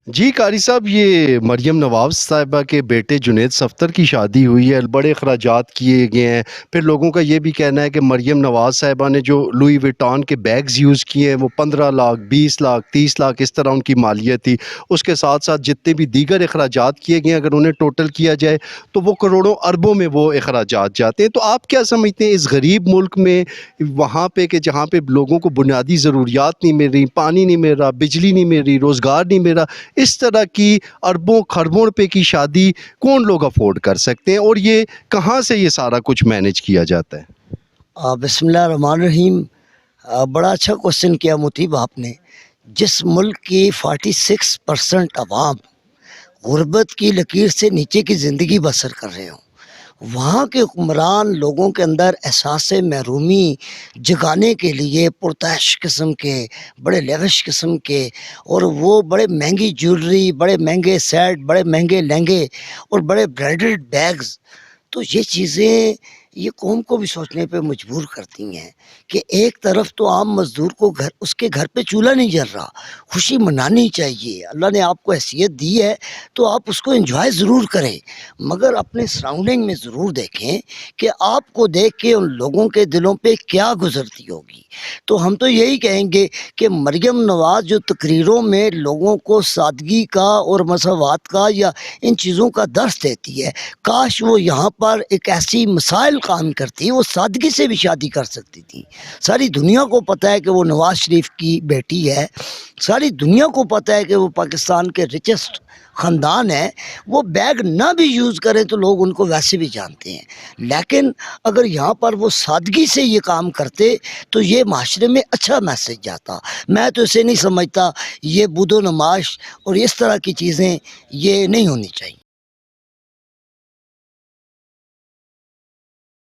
جی قاری صاحب، یہ مریم نواز صاحبہ کے بیٹے جنید صفتر کی شادی ہوئی ہے، بڑے اخراجات کیے گئے ہیں۔ پھر لوگوں کا یہ بھی کہنا ہے کہ مریم نواز صاحبہ نے جو لوئی وٹان کے بیگز یوز کیے ہیں وہ 15 لاکھ 20 لاکھ 30 لاکھ اس طرح ان کی مالیت تھی۔ اس کے ساتھ ساتھ جتنے بھی دیگر اخراجات کیے گئے ہیں اگر انہیں ٹوٹل کیا جائے تو وہ کروڑوں اربوں میں وہ اخراجات جاتے ہیں۔ تو آپ کیا سمجھتے ہیں اس غریب ملک میں، وہاں پہ کہ جہاں پہ لوگوں کو بنیادی ضروریات نہیں مل رہی، پانی نہیں مل رہا، بجلی نہیں مل رہی، روزگار نہیں مل رہا، اس طرح کی اربوں خربوں روپے کی شادی کون لوگ افورڈ کر سکتے ہیں، اور یہ کہاں سے یہ سارا کچھ مینج کیا جاتا ہے؟ بسم اللہ الرحمن الرحیم۔ بڑا اچھا کوشچن کیا مطیب آپ نے۔ جس ملک کی 46% عوام غربت کی لکیر سے نیچے کی زندگی بسر کر رہے ہوں، وہاں کے حکمران لوگوں کے اندر احساس محرومی جگانے کے لیے پرتعش قسم کے، بڑے لیوش قسم کے، اور وہ بڑے مہنگی جیولری، بڑے مہنگے سیٹ، بڑے مہنگے لہنگے اور بڑے برانڈڈ بیگز، تو یہ چیزیں یہ قوم کو بھی سوچنے پہ مجبور کرتی ہیں کہ ایک طرف تو عام مزدور کو اس کے گھر پہ چولہا نہیں جل رہا، خوشی منانی چاہیے، اللہ نے آپ کو حیثیت دی ہے تو آپ اس کو انجوائے ضرور کریں، مگر اپنے سراؤنڈنگ میں ضرور دیکھیں کہ آپ کو دیکھ کے ان لوگوں کے دلوں پہ کیا گزرتی ہوگی۔ تو ہم تو یہی کہیں گے کہ مریم نواز جو تقریروں میں لوگوں کو سادگی کا اور مساوات کا یا ان چیزوں کا درس دیتی ہے، کاش وہ یہاں پر ایک ایسی مسائل قائم کرتی، وہ سادگی سے بھی شادی کر سکتی تھی۔ ساری دنیا کو پتہ ہے کہ وہ نواز شریف کی بیٹی ہے، ساری دنیا کو پتہ ہے کہ وہ پاکستان کے رچسٹ خاندان ہے، وہ بیگ نہ بھی یوز کریں تو لوگ ان کو ویسے بھی جانتے ہیں، لیکن اگر یہاں پر وہ سادگی سے یہ کام کرتے تو یہ معاشرے میں اچھا میسج جاتا۔ میں تو اسے نہیں سمجھتا، یہ بود و نمائش اور اس طرح کی چیزیں یہ نہیں ہونی چاہیے۔